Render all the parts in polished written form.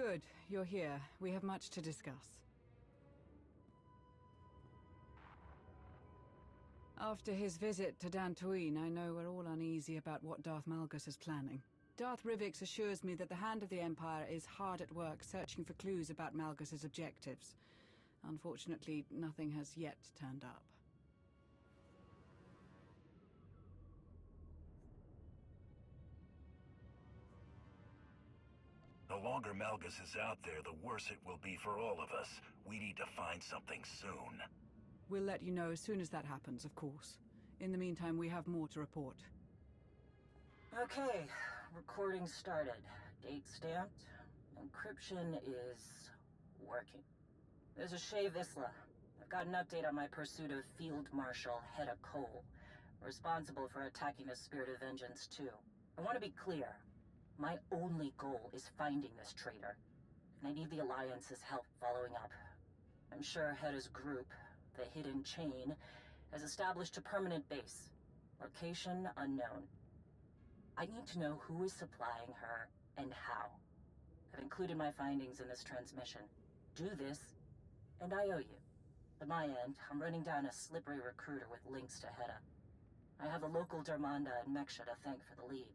Good, you're here. We have much to discuss. After his visit to Dantooine, I know we're all uneasy about what Darth Malgus is planning. Darth Rivix assures me that the Hand of the Empire is hard at work searching for clues about Malgus's objectives. Unfortunately, nothing has yet turned up. The longer Malgus is out there, the worse it will be for all of us. We need to find something soon. We'll let you know as soon as that happens, of course. In the meantime, we have more to report. Okay, recording started. Date stamped. Encryption is working. This is Shay Visla. I've got an update on my pursuit of Field Marshal Hedda Cole, responsible for attacking the Spirit of Vengeance too. I want to be clear. My only goal is finding this traitor, and I need the Alliance's help following up. I'm sure Hedda's group, the Hidden Chain, has established a permanent base. Location unknown. I need to know who is supplying her and how. I've included my findings in this transmission. Do this, and I owe you. At my end, I'm running down a slippery recruiter with links to Hedda. I have the local Darmanda and Meksha to thank for the lead.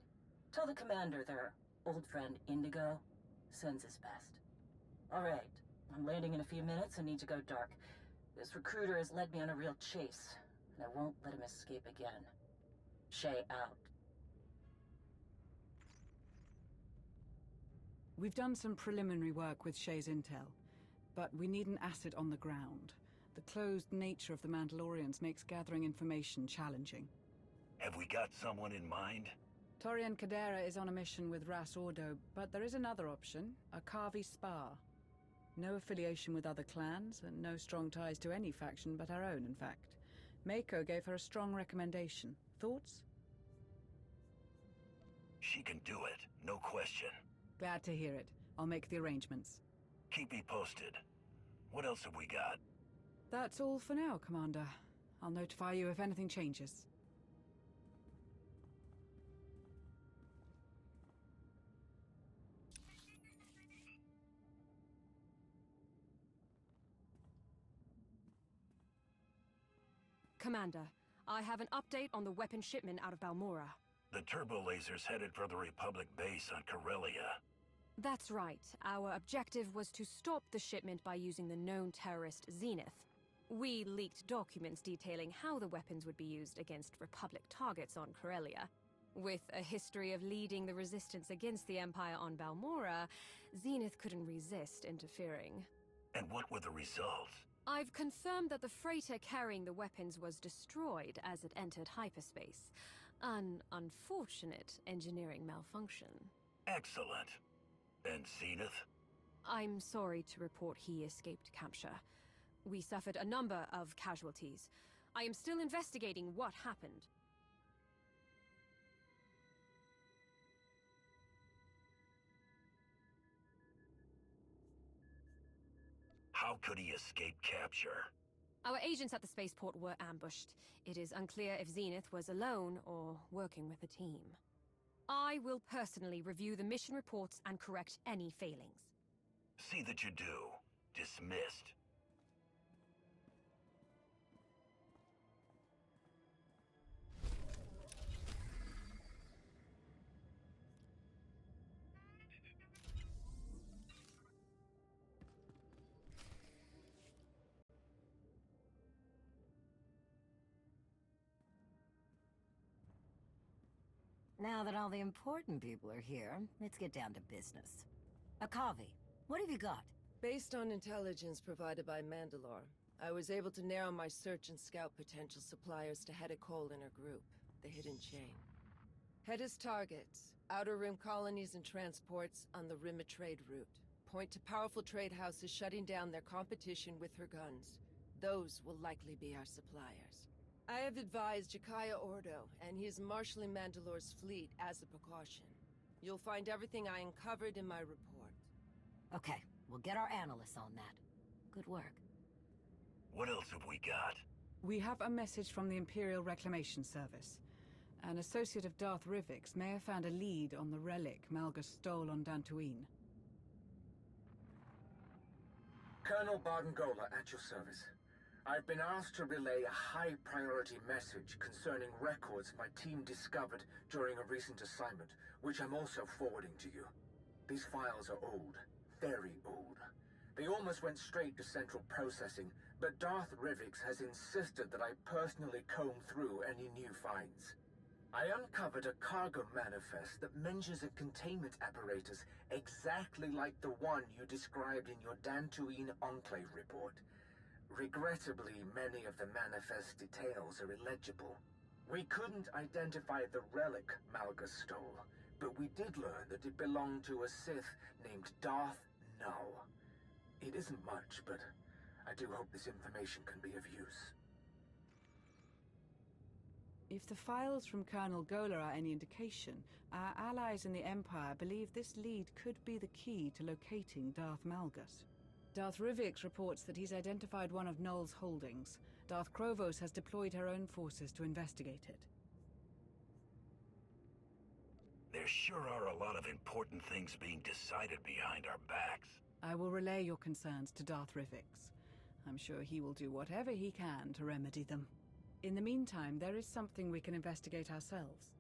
Tell the commander their old friend Indigo sends his best. Alright, I'm landing in a few minutes and need to go dark. This recruiter has led me on a real chase, and I won't let him escape again. Shay out. We've done some preliminary work with Shay's intel, but we need an asset on the ground. The closed nature of the Mandalorians makes gathering information challenging. Have we got someone in mind? Torian Kadera is on a mission with Ras Ordo, but there is another option, a Kavi Spar. No affiliation with other clans, and no strong ties to any faction but our own, in fact. Mako gave her a strong recommendation. Thoughts? She can do it, no question. Glad to hear it. I'll make the arrangements. Keep me posted. What else have we got? That's all for now, Commander. I'll notify you if anything changes. Commander, I have an update on the weapon shipment out of Balmorra. The turbo laser's headed for the Republic base on Corellia. That's right. Our objective was to stop the shipment by using the known terrorist Zenith. We leaked documents detailing how the weapons would be used against Republic targets on Corellia. With a history of leading the resistance against the Empire on Balmorra, Zenith couldn't resist interfering. And what were the results? I've confirmed that the freighter carrying the weapons was destroyed as it entered hyperspace. An unfortunate engineering malfunction. Excellent. And Zenith? I'm sorry to report he escaped capture. We suffered a number of casualties. I am still investigating what happened. How could he escape capture? Our agents at the spaceport were ambushed. It is unclear if Zenith was alone or working with a team. I will personally review the mission reports and correct any failings. See that you do. Dismissed. Now that all the important people are here, let's get down to business. Akavi, what have you got? Based on intelligence provided by Mandalore, I was able to narrow my search and scout potential suppliers to Hedda Cole and her group, the Hidden Chain. Hedda's targets, Outer Rim colonies and transports on the Rim of Trade route, point to powerful trade houses shutting down their competition with her guns. Those will likely be our suppliers. I have advised Jakaya Ordo, and he is marshalling Mandalore's fleet as a precaution. You'll find everything I uncovered in my report. Okay, we'll get our analysts on that. Good work. What else have we got? We have a message from the Imperial Reclamation Service. An associate of Darth Rivix may have found a lead on the relic Malgus stole on Dantooine. Colonel Bardengola at your service. I've been asked to relay a high-priority message concerning records my team discovered during a recent assignment, which I'm also forwarding to you. These files are old. Very old. They almost went straight to central processing, but Darth Rivix has insisted that I personally comb through any new finds. I uncovered a cargo manifest that mentions a containment apparatus exactly like the one you described in your Dantooine Enclave report. Regrettably, many of the manifest details are illegible. We couldn't identify the relic Malgus stole, but we did learn that it belonged to a Sith named Darth Null. It isn't much, but I do hope this information can be of use. If the files from Colonel Gola are any indication, our allies in the Empire believe this lead could be the key to locating Darth Malgus. Darth Rivix reports that he's identified one of Null's holdings. Darth Krovos has deployed her own forces to investigate it. There sure are a lot of important things being decided behind our backs. I will relay your concerns to Darth Rivix. I'm sure he will do whatever he can to remedy them. In the meantime, there is something we can investigate ourselves.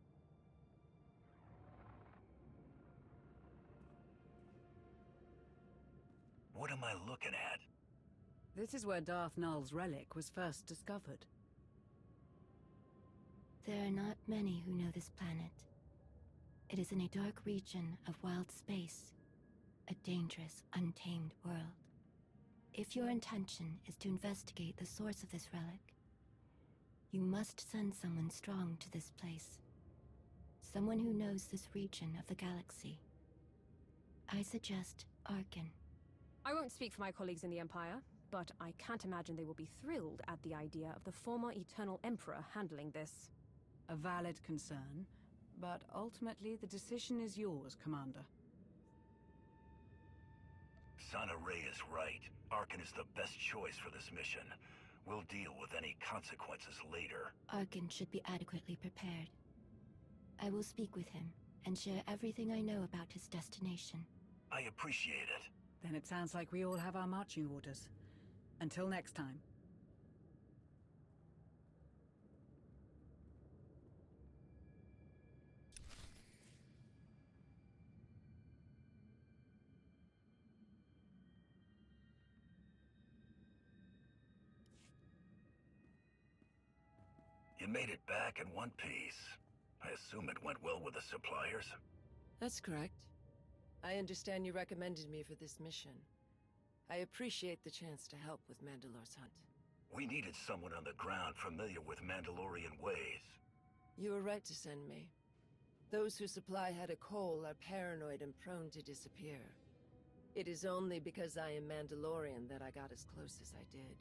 What am I looking at? This is where Darth Null's relic was first discovered. There are not many who know this planet. It is in a dark region of wild space, a dangerous, untamed world. If your intention is to investigate the source of this relic, you must send someone strong to this place. Someone who knows this region of the galaxy. I suggest Arkin. I won't speak for my colleagues in the Empire, but I can't imagine they will be thrilled at the idea of the former Eternal Emperor handling this. A valid concern, but ultimately the decision is yours, Commander. Sana Ray is right. Arkin is the best choice for this mission. We'll deal with any consequences later. Arkin should be adequately prepared. I will speak with him and share everything I know about his destination. I appreciate it. Then it sounds like we all have our marching orders. Until next time. You made it back in one piece. I assume it went well with the suppliers? That's correct. I understand you recommended me for this mission. I appreciate the chance to help with Mandalore's hunt. We needed someone on the ground familiar with Mandalorian ways. You were right to send me. Those who supply Heta Cole are paranoid and prone to disappear. It is only because I am Mandalorian that I got as close as I did.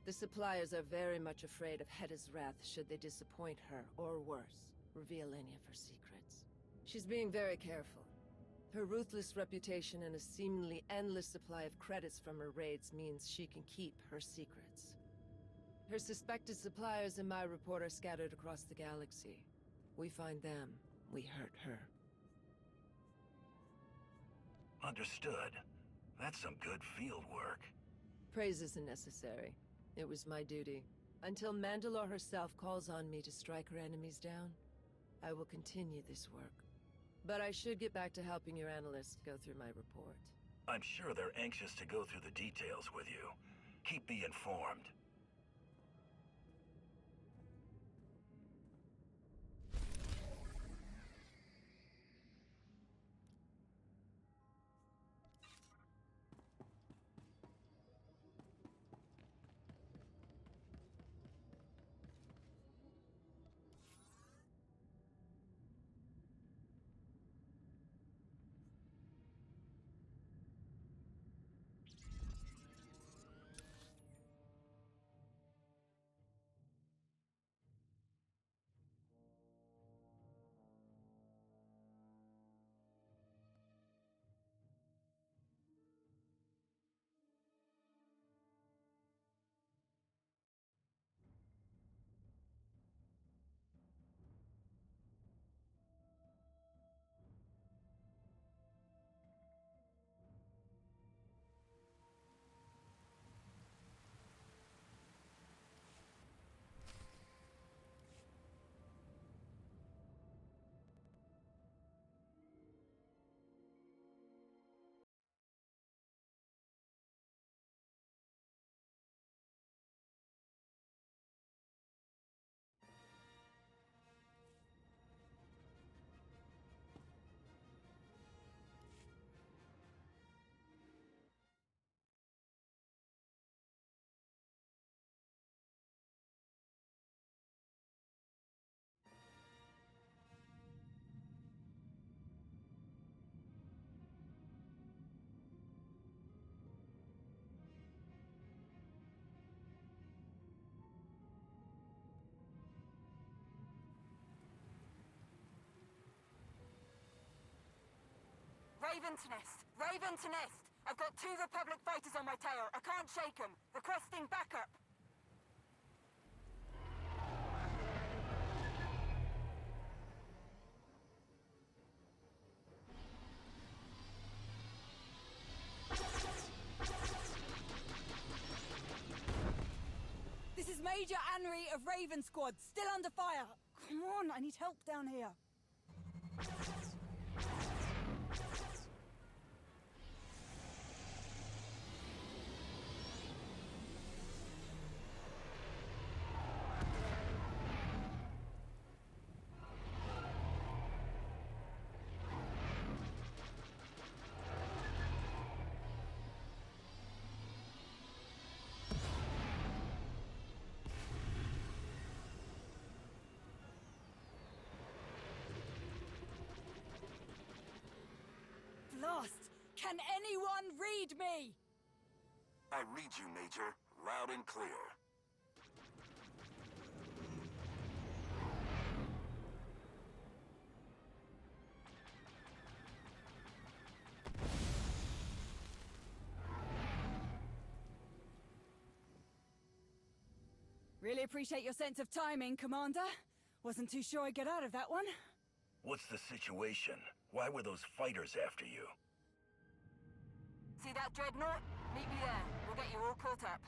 The suppliers are very much afraid of Heta's wrath should they disappoint her, or worse, reveal any of her secrets. She's being very careful. Her ruthless reputation and a seemingly endless supply of credits from her raids means she can keep her secrets. Her suspected suppliers in my report are scattered across the galaxy. We find them, we hurt her. Understood. That's some good field work. Praise isn't necessary. It was my duty. Until Mandalore herself calls on me to strike her enemies down, I will continue this work. But I should get back to helping your analysts go through my report. I'm sure they're anxious to go through the details with you. Keep me informed. Raven to Nest! Raven to Nest! I've got 2 Republic fighters on my tail. I can't shake them. Requesting backup. This is Major Henry of Raven Squad, still under fire. Come on, I need help down here. Lost! Can anyone read me? I read you, Major. Loud and clear. Really appreciate your sense of timing, Commander. Wasn't too sure I'd get out of that one. What's the situation? Why were those fighters after you? See that dreadnought? Meet me there. We'll get you all caught up.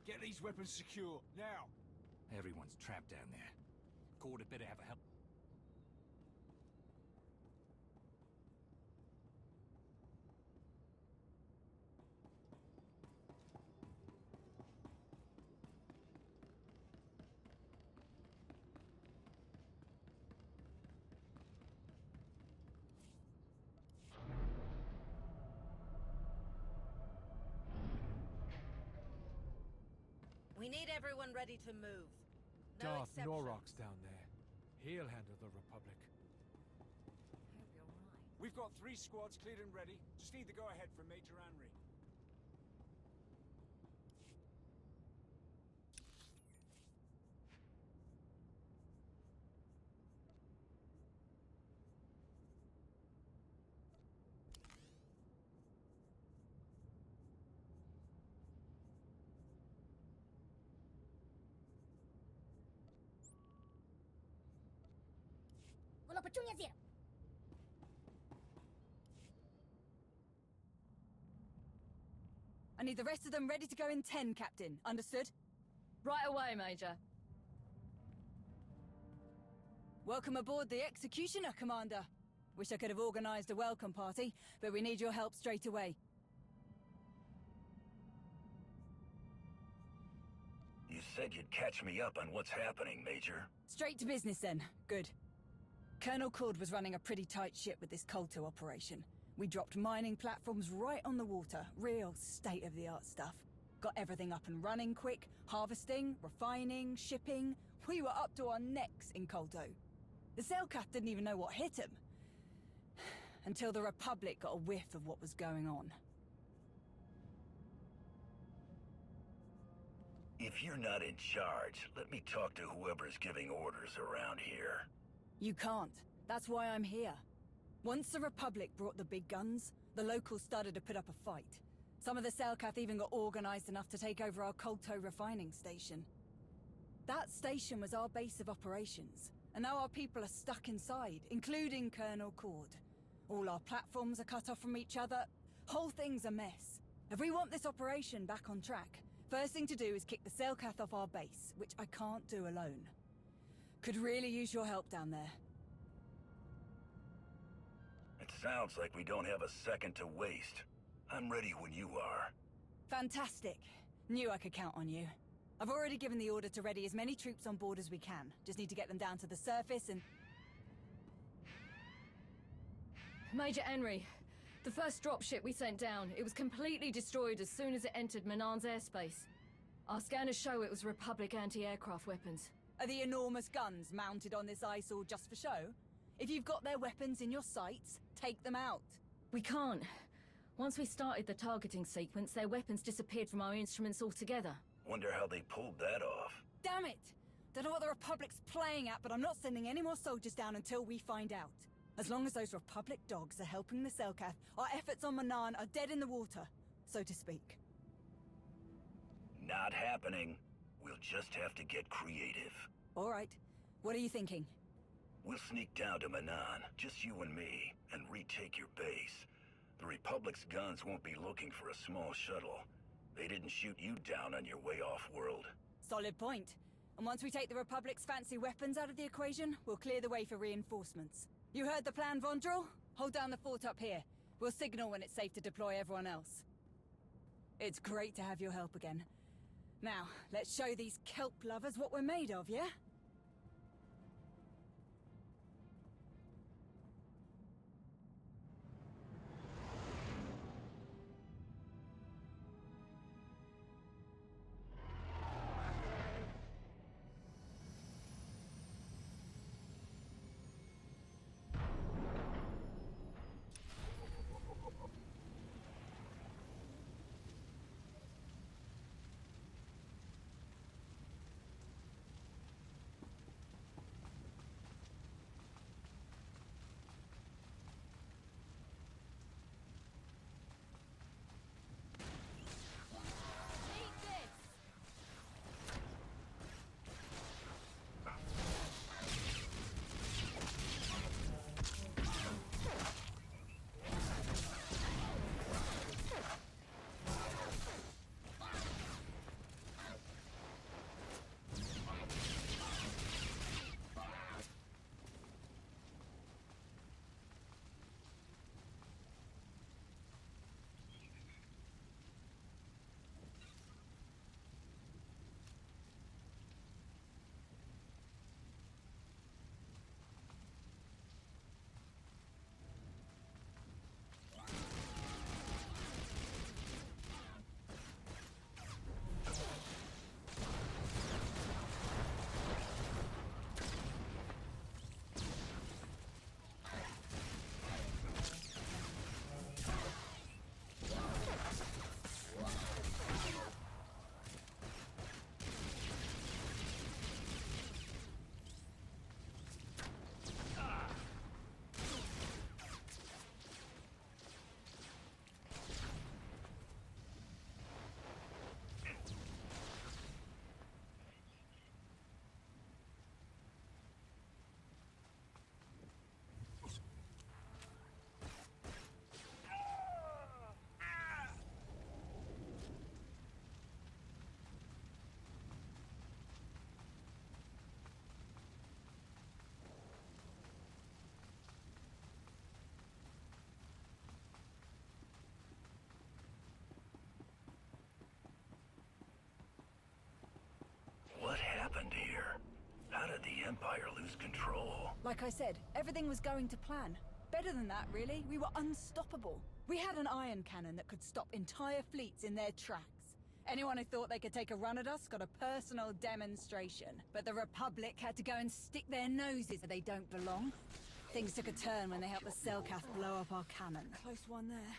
Get these weapons secure, now! Everyone's trapped down there. Cord had better have a help. We need everyone ready to move. No Darth exceptions. Norrock's down there. He'll handle the Republic. I hope you're right. We've got 3 squads cleared and ready. Just need the go-ahead from Major Henry. I need the rest of them ready to go in 10, Captain. Understood? Right away, Major. Welcome aboard the Executioner, Commander. Wish I could have organized a welcome party, but we need your help straight away. You said you'd catch me up on what's happening, Major. Straight to business then. Good. Colonel Cord was running a pretty tight ship with this Kolto operation. We dropped mining platforms right on the water. Real state-of-the-art stuff. Got everything up and running quick. Harvesting, refining, shipping. We were up to our necks in Kolto. The Selkath didn't even know what hit him. Until the Republic got a whiff of what was going on. If you're not in charge, let me talk to whoever's giving orders around here. You can't. That's why I'm here. Once the Republic brought the big guns, the locals started to put up a fight. Some of the Selkath even got organized enough to take over our Kolto refining station. That station was our base of operations, and now our people are stuck inside, including Colonel Cord. All our platforms are cut off from each other. Whole thing's a mess. If we want this operation back on track, first thing to do is kick the Selkath off our base, which I can't do alone. Could really use your help down there. It sounds like we don't have a second to waste. I'm ready when you are. Fantastic. Knew I could count on you. I've already given the order to ready as many troops on board as we can. Just need to get them down to the surface and... Major Henry, the first dropship we sent down, it was completely destroyed as soon as it entered Manaan's airspace. Our scanners show it was Republic anti-aircraft weapons. Are the enormous guns mounted on this eyesore just for show? If you've got their weapons in your sights, take them out. We can't. Once we started the targeting sequence, their weapons disappeared from our instruments altogether. Wonder how they pulled that off. Damn it! Don't know what the Republic's playing at, but I'm not sending any more soldiers down until we find out. As long as those Republic dogs are helping the Selkath, our efforts on Manaan are dead in the water, so to speak. Not happening. We'll just have to get creative. All right. What are you thinking? We'll sneak down to Manaan, just you and me, and retake your base. The Republic's guns won't be looking for a small shuttle. They didn't shoot you down on your way off-world. Solid point. And once we take the Republic's fancy weapons out of the equation, we'll clear the way for reinforcements. You heard the plan, Vondrel? Hold down the fort up here. We'll signal when it's safe to deploy everyone else. It's great to have your help again. Now, let's show these kelp lovers what we're made of, yeah? What happened here? How did the Empire lose control? Like I said, everything was going to plan. Better than that, really. We were unstoppable. We had an iron cannon that could stop entire fleets in their tracks. Anyone who thought they could take a run at us got a personal demonstration. But the Republic had to go and stick their noses where they don't belong. Things took a turn when they helped the Selkath blow up our cannon. Close one there.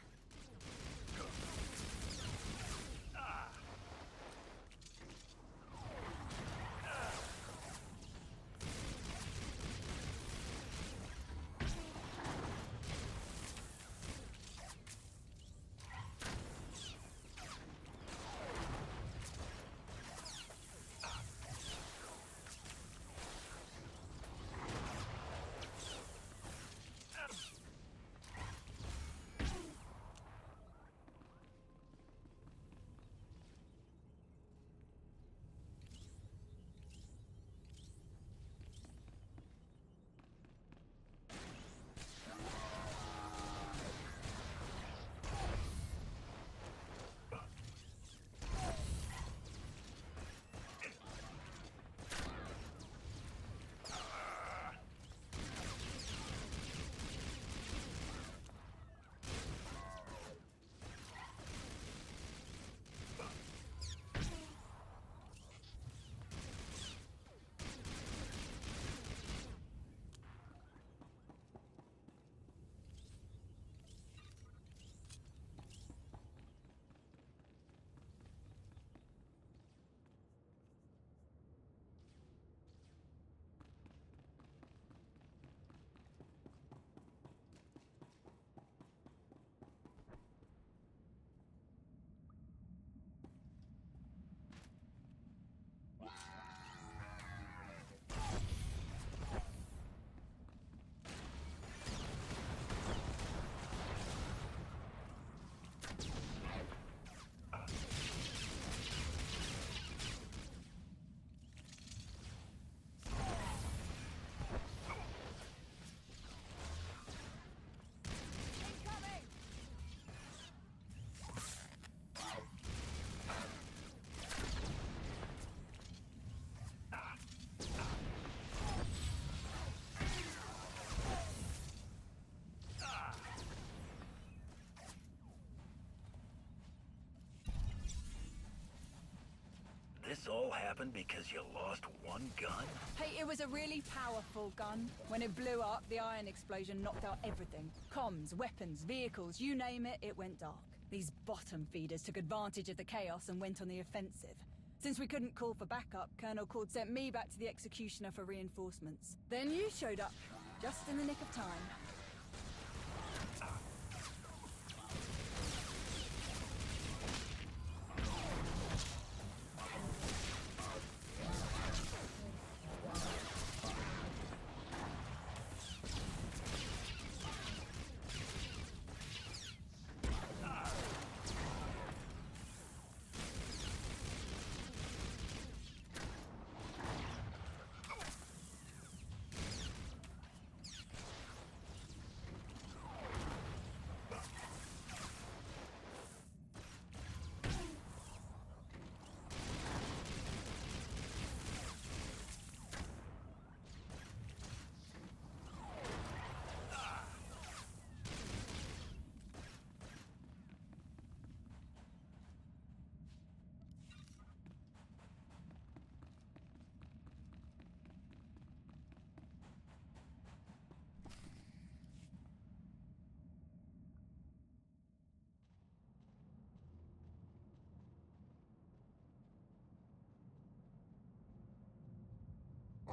all happened because you lost one gun? Hey, it was a really powerful gun. When it blew up, the ion explosion knocked out everything. Comms, weapons, vehicles, you name it, it went dark. These bottom feeders took advantage of the chaos and went on the offensive. Since we couldn't call for backup, Colonel Cord sent me back to the Executioner for reinforcements. Then you showed up, just in the nick of time.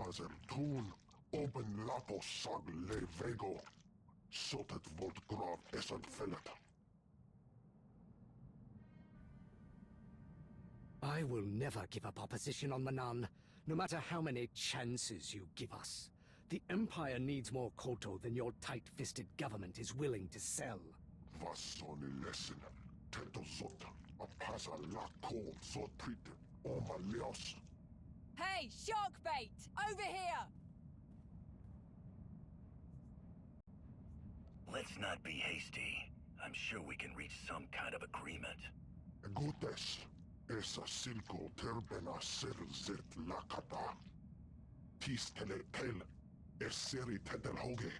Azem tun, open lato sag le vego. Sotet volt grav esan fellet. I will never give up our position on Manaan, no matter how many chances you give us. The Empire needs more koto than your tight-fisted government is willing to sell. Vassoni lesson. Tento zot. A pasa la cold so treated. Oma leos. Hey, shark bait! Over here! Let's not be hasty. I'm sure we can reach some kind of agreement. Gutes. Esa silko terbena ser zet lakata. Tis tele tel. Eseri tedel hoge.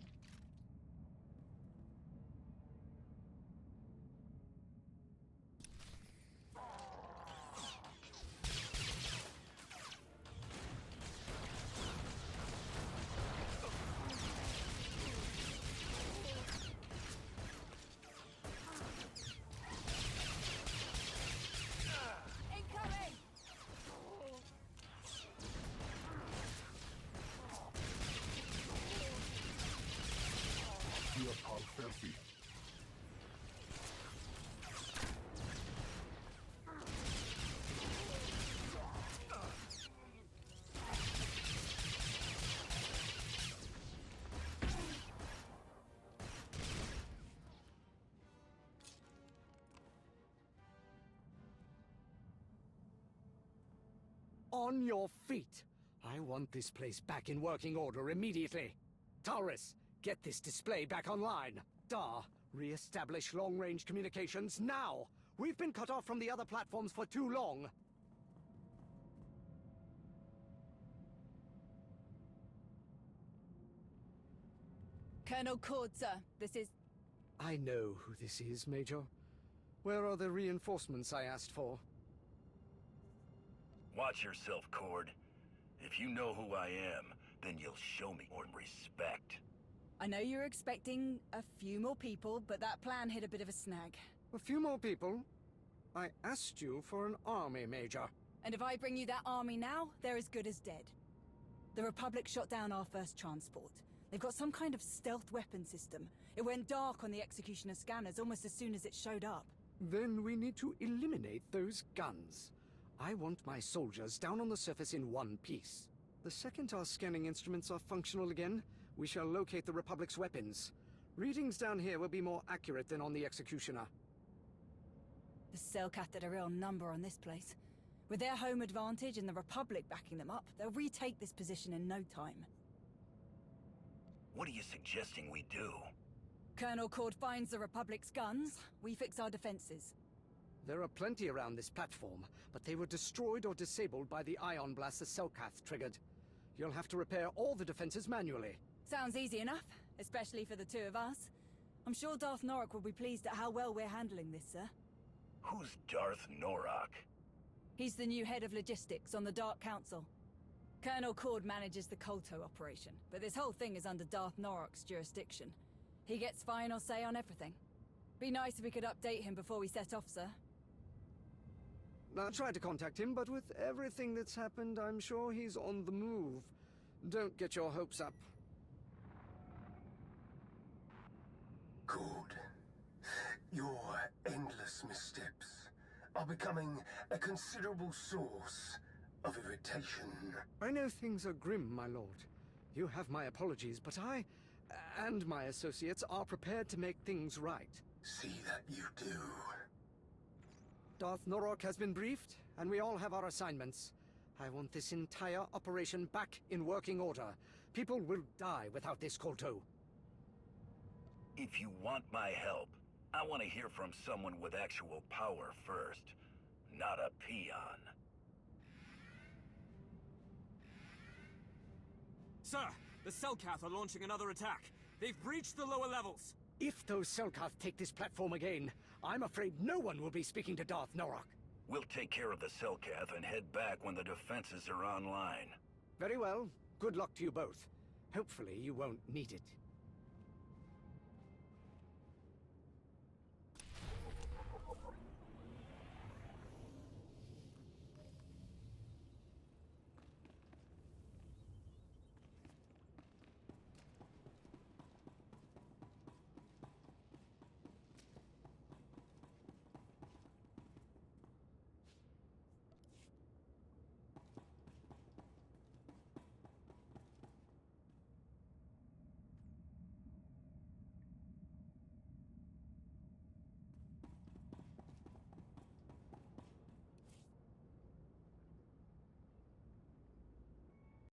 On your feet! I want this place back in working order immediately. Taurus, get this display back online. Dar, re-establish long-range communications now! We've been cut off from the other platforms for too long. Colonel Cord, sir, this is... I know who this is, Major. Where are the reinforcements I asked for? Watch yourself, Cord. If you know who I am, then you'll show me more respect. I know you're expecting a few more people, but that plan hit a bit of a snag. A few more people? I asked you for an army, Major. And if I bring you that army now, they're as good as dead. The Republic shot down our first transport. They've got some kind of stealth weapon system. It went dark on the Executioner scanners almost as soon as it showed up. Then we need to eliminate those guns. I want my soldiers down on the surface in one piece. The second our scanning instruments are functional again, we shall locate the Republic's weapons. Readings down here will be more accurate than on the Executioner. The Selkath did a real number on this place. With their home advantage and the Republic backing them up, they'll retake this position in no time. What are you suggesting we do? Colonel Cord finds the Republic's guns, we fix our defenses. There are plenty around this platform, but they were destroyed or disabled by the ion blast the Selkath triggered. You'll have to repair all the defenses manually. Sounds easy enough, especially for the two of us. I'm sure Darth Norak will be pleased at how well we're handling this, sir. Who's Darth Norak? He's the new head of logistics on the Dark Council. Colonel Cord manages the Kolto operation, but this whole thing is under Darth Norok's jurisdiction. He gets final say on everything. Be nice if we could update him before we set off, sir. I tried to contact him, but with everything that's happened, I'm sure he's on the move. Don't get your hopes up. Good. Your endless missteps are becoming a considerable source of irritation. I know things are grim, my lord. You have my apologies, but I, and my associates, are prepared to make things right. See that you do. Darth Norok has been briefed, and we all have our assignments. I want this entire operation back in working order. People will die without this Kolto. If you want my help, I want to hear from someone with actual power first, not a peon. Sir, the Selkath are launching another attack. They've breached the lower levels. If those Selkath take this platform again, I'm afraid no one will be speaking to Darth Norok. We'll take care of the Selkath and head back when the defenses are online. Very well. Good luck to you both. Hopefully you won't need it.